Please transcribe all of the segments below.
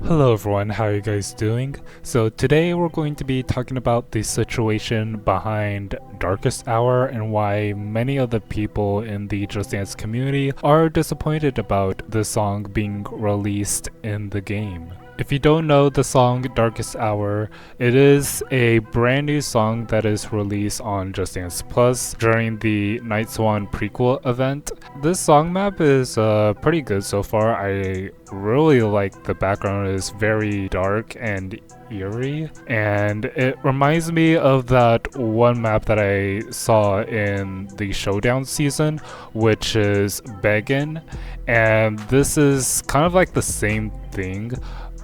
Hello everyone, how are you guys doing? So today we're going to be talking about the situation behind Darkest Hour and why many of the people in the Just Dance community are disappointed about the song being released in the game. If you don't know the song Darkest Hour, it is a brand new song that is released on Just Dance Plus during the Night Swan prequel event. This song map is pretty good so far. I really like the background. It's very dark and eerie, and it reminds me of that one map that I saw in the Showdown season, which is Beggin, and this is kind of like the same thing,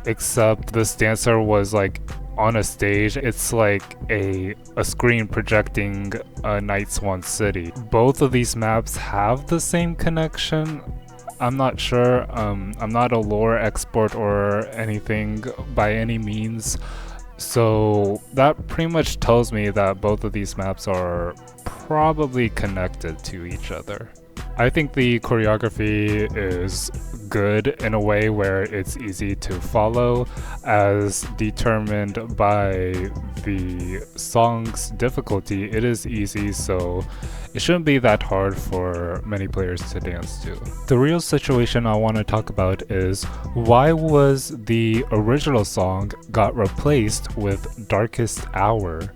except this dancer was like on a stage. It's like a screen projecting a Night Swan city. Both of these maps have the same connection. I'm not sure. I'm not a lore expert or anything by any means, so that pretty much tells me that both of these maps are probably connected to each other. I think the choreography is good in a way where it's easy to follow, as determined by the song's difficulty. It is easy, so it shouldn't be that hard for many players to dance to. The real situation I want to talk about is why was the original song got replaced with Darkest Hour,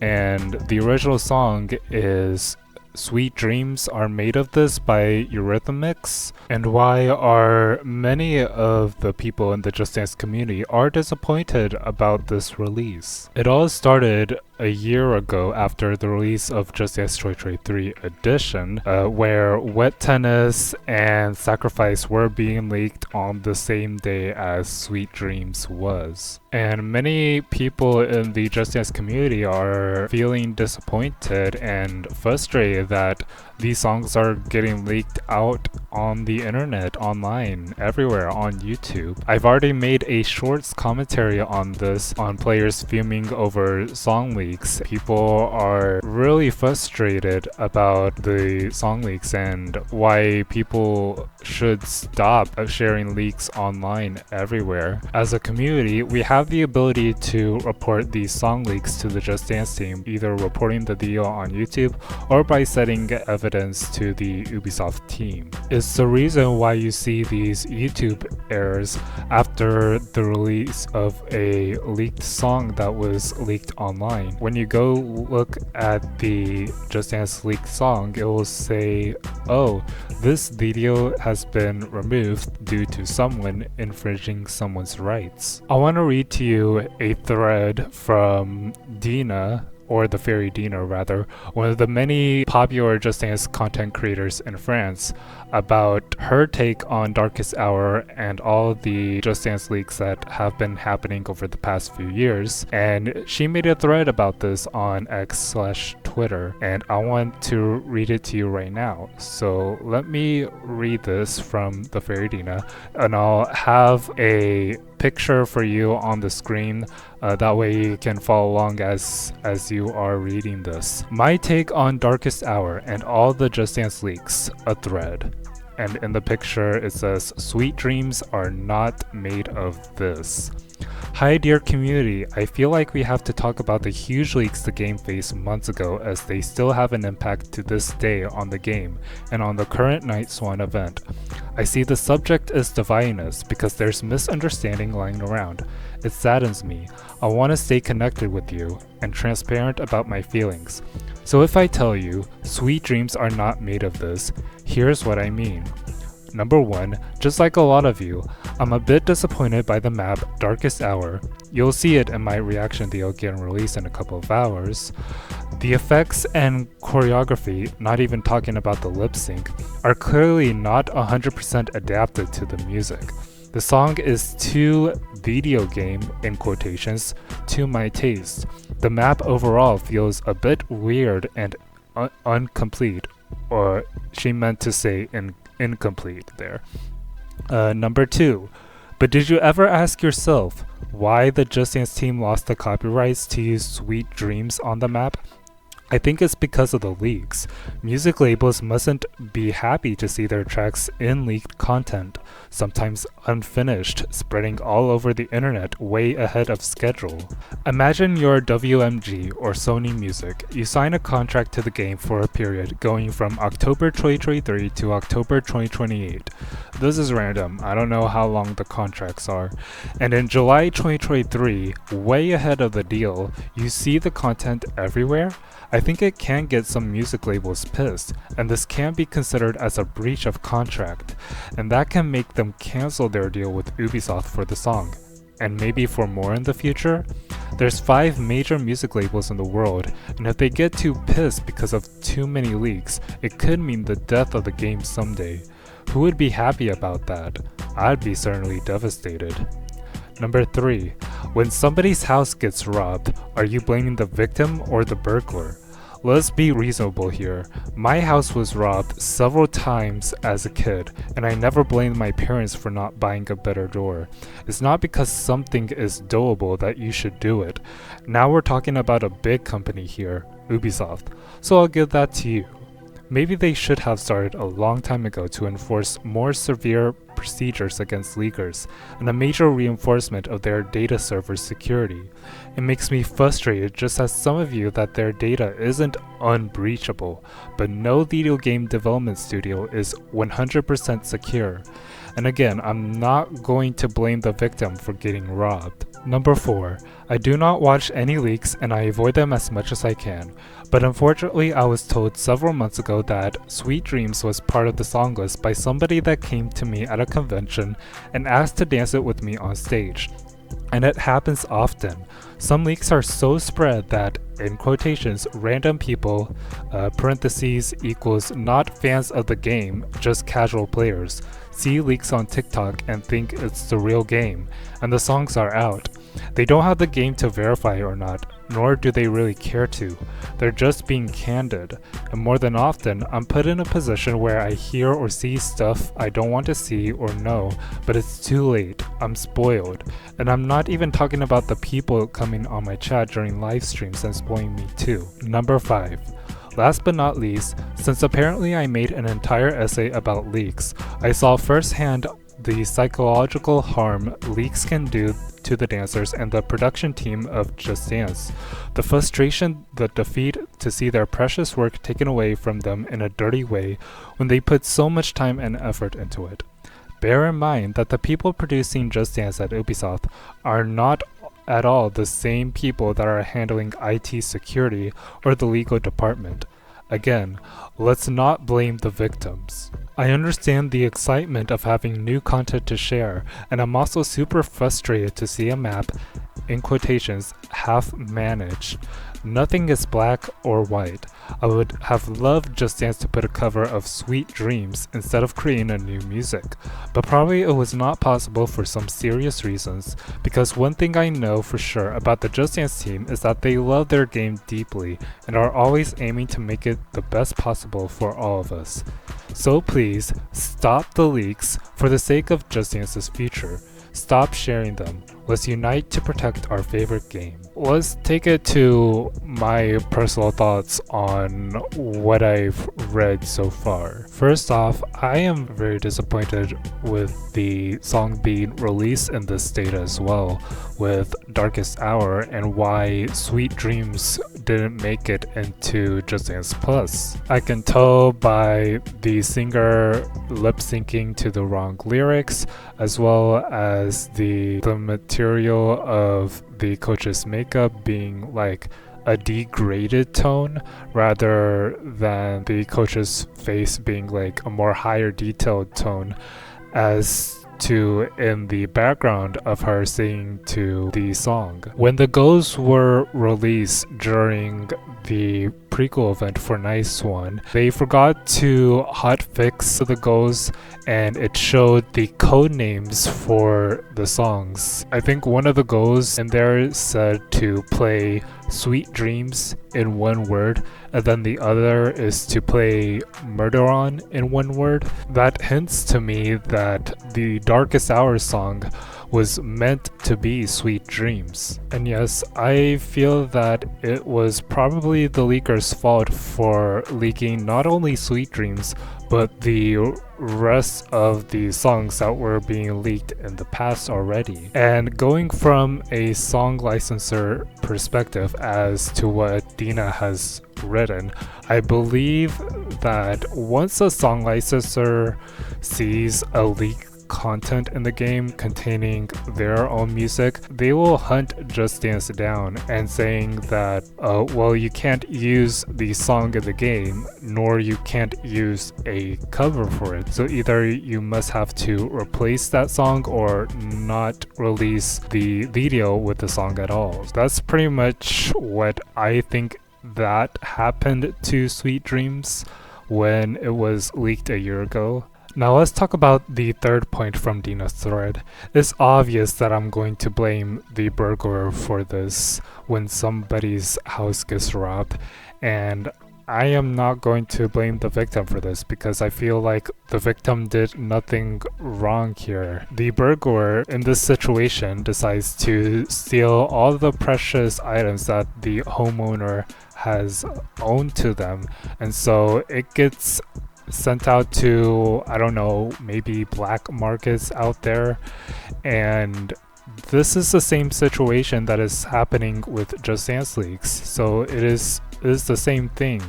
and the original song is Sweet Dreams Are Made of This by Eurythmics, and why are many of the people in the Just Dance community are disappointed about this release. It all started a year ago after the release of Just Dance Choi Choi 3 Edition, where Wet Tennis and Sacrifice were being leaked on the same day as Sweet Dreams was. And many people in the Just Dance community are feeling disappointed and frustrated that these songs are getting leaked out on the internet, online, everywhere, on YouTube. I've already made a shorts commentary on this, on players fuming over song leaks. People are really frustrated about the song leaks and why people should stop sharing leaks online everywhere. As a community, we have the ability to report these song leaks to the Just Dance team, either reporting the deal on YouTube or by setting evidence to the Ubisoft team. It's the reason why you see these YouTube errors after the release of a leaked song that was leaked online. When you go look at the Just Dance leaked song, it will say, oh, this video has been removed due to someone infringing someone's rights. I want to read to you a thread from Dina, or the Fairy Dina rather, one of the many popular Just Dance content creators in France, about her take on Darkest Hour and all the Just Dance leaks that have been happening over the past few years. And she made a thread about this on X/Twitter, and I want to read it to you right now. So let me read this from the Fairy Dina, and I'll have a picture for you on the screen, that way you can follow along as you are reading this. My take on Darkest Hour and all the Just Dance leaks, a thread. And in the picture it says, Sweet Dreams Are Not Made of This. Hi dear community, I feel like we have to talk about the huge leaks the game faced months ago, as they still have an impact to this day on the game and on the current Night Swan event. I see the subject is dividing us because there's misunderstanding lying around. It saddens me. I want to stay connected with you and transparent about my feelings. So if I tell you, Sweet Dreams Are Not Made of This, here's what I mean. Number 1, just like a lot of you, I'm a bit disappointed by the map Darkest Hour. You'll see it in my reaction video getting released in a couple of hours. The effects and choreography, not even talking about the lip sync, are clearly not 100% adapted to the music. The song is too video game, in quotations, to my taste. The map overall feels a bit weird and incomplete, or she meant to say incomplete there. Number 2, but did you ever ask yourself why the Just Dance team lost the copyrights to use Sweet Dreams on the map? I think it's because of the leaks. Music labels mustn't be happy to see their tracks in leaked content, sometimes unfinished, spreading all over the internet way ahead of schedule. Imagine you're WMG or Sony Music. You sign a contract to the game for a period going from October 2023 to October 2028. This is random, I don't know how long the contracts are. And in July 2023, way ahead of the deal, you see the content everywhere? I think it can get some music labels pissed, and this can be considered as a breach of contract, and that can make them cancel their deal with Ubisoft for the song. And maybe for more in the future? There's 5 major music labels in the world, and if they get too pissed because of too many leaks, it could mean the death of the game someday. Who would be happy about that? I'd be certainly devastated. Number 3. When somebody's house gets robbed, are you blaming the victim or the burglar? Let's be reasonable here. My house was robbed several times as a kid, and I never blamed my parents for not buying a better door. It's not because something is doable that you should do it. Now we're talking about a big company here, Ubisoft, so I'll give that to you. Maybe they should have started a long time ago to enforce more severe procedures against leakers and a major reinforcement of their data server security. It makes me frustrated just as some of you that their data isn't unbreachable, but no video game development studio is 100% secure. And again, I'm not going to blame the victim for getting robbed. Number 4. I do not watch any leaks and I avoid them as much as I can. But unfortunately, I was told several months ago that Sweet Dreams was part of the song list by somebody that came to me at a convention and asked to dance it with me on stage. And it happens often. Some leaks are so spread that, in quotations, random people, parentheses equals not fans of the game, just casual players, see leaks on TikTok and think it's the real game, and the songs are out. They don't have the game to verify or not, nor do they really care to. They're just being candid, and more than often, I'm put in a position where I hear or see stuff I don't want to see or know, but it's too late. I'm spoiled. And I'm not even talking about the people coming on my chat during live streams and spoiling me too. Number 5. Last but not least, since apparently I made an entire essay about leaks, I saw firsthand the psychological harm leaks can do to the dancers and the production team of iJustDance. The frustration, the defeat to see their precious work taken away from them in a dirty way when they put so much time and effort into it. Bear in mind that the people producing iJustDance at Ubisoft are not at all the same people that are handling IT security or the legal department. Again, let's not blame the victims. I understand the excitement of having new content to share, and I'm also super frustrated to see a map, in quotations, half managed. Nothing is black or white. I would have loved iJustDance to put a cover of Sweet Dreams instead of creating a new music, but probably it was not possible for some serious reasons, because one thing I know for sure about the iJustDance team is that they love their game deeply and are always aiming to make it the best possible for all of us. So please, stop the leaks for the sake of iJustDance's future. Stop sharing them. Let's unite to protect our favorite game. Let's take it to my personal thoughts on what I've read so far. First off, I am very disappointed with the song being released in this state as well, with Darkest Hour, and why Sweet Dreams didn't make it into iJustDance Plus. I can tell by the singer lip syncing to the wrong lyrics, as well as the material of the coach's makeup being like a degraded tone rather than the coach's face being like a more higher detailed tone, as to in the background of her singing to the song. When the goals were released during the prequel event for Nice One, they forgot to hotfix the goals and it showed the code names for the songs. I think one of the goals in there said to play Sweet Dreams in one word, and then the other is to play Murder On in one word. That hints to me that the Darkest Hour song was meant to be Sweet Dreams. And yes, I feel that it was probably the leaker's fault for leaking not only Sweet Dreams, but the rest of the songs that were being leaked in the past already. And going from a song licensor perspective as to what Dina has written, I believe that once a song licensor sees a leak content in the game containing their own music, they will hunt JustDance down and saying that, well, you can't use the song in the game, nor you can't use a cover for it. So either you must have to replace that song or not release the video with the song at all. That's pretty much what I think that happened to Sweet Dreams when it was leaked a year ago. Now let's talk about the third point from Dina's thread. It's obvious that I'm going to blame the burglar for this when somebody's house gets robbed, and I am not going to blame the victim for this because I feel like the victim did nothing wrong here. The burglar in this situation decides to steal all the precious items that the homeowner has owned to them, and so it gets sent out to, I don't know, maybe black markets out there. And this is the same situation that is happening with JustDance leaks, so it is the same thing,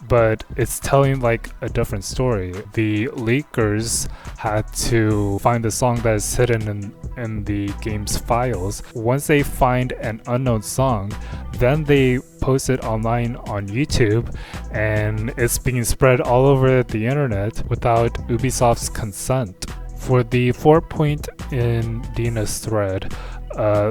but it's telling like a different story. The leakers had to find the song that is hidden in the game's files. Once they find an unknown song, then they post it online on YouTube, and it's being spread all over the internet without Ubisoft's consent. For the 4-point in Dina's thread,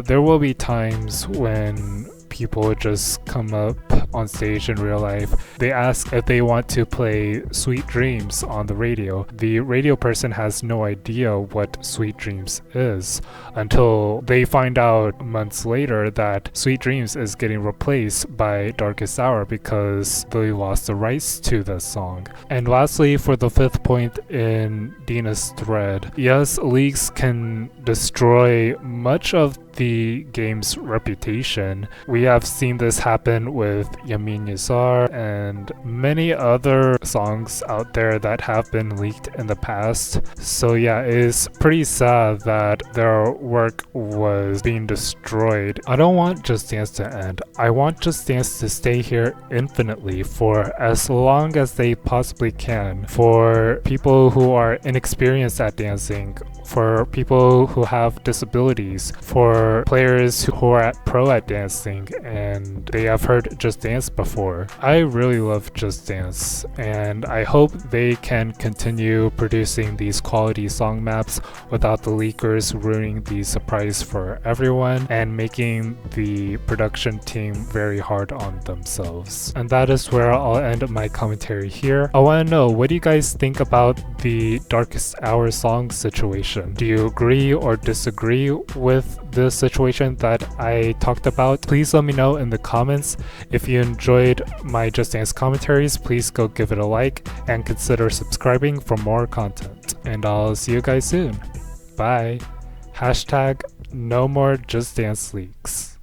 there will be times when people just come up on stage in real life. They ask if they want to play Sweet Dreams on the radio. The radio person has no idea what Sweet Dreams is until they find out months later that Sweet Dreams is getting replaced by Darkest Hour because they lost the rights to the song. And lastly, for the 5th point in Dina's thread, yes, leaks can destroy much of the game's reputation. We have seen this happen with Yamin Yazar and many other songs out there that have been leaked in the past. So yeah, it is pretty sad that their work was being destroyed. I don't want JustDance to end. I want JustDance to stay here infinitely for as long as they possibly can. For people who are inexperienced at dancing, for people who have disabilities, for players who are pro at dancing and they have heard JustDance before. I really love JustDance, and I hope they can continue producing these quality song maps without the leakers ruining the surprise for everyone and making the production team very hard on themselves. And that is where I'll end my commentary here. I want to know, what do you guys think about the Darkest Hour song situation? Do you agree or disagree with the situation that I talked about? Please let me know in the comments. If you enjoyed my JustDance commentaries, please go give it a like and consider subscribing for more content. And I'll see you guys soon. Bye. Hashtag no more JustDance leaks.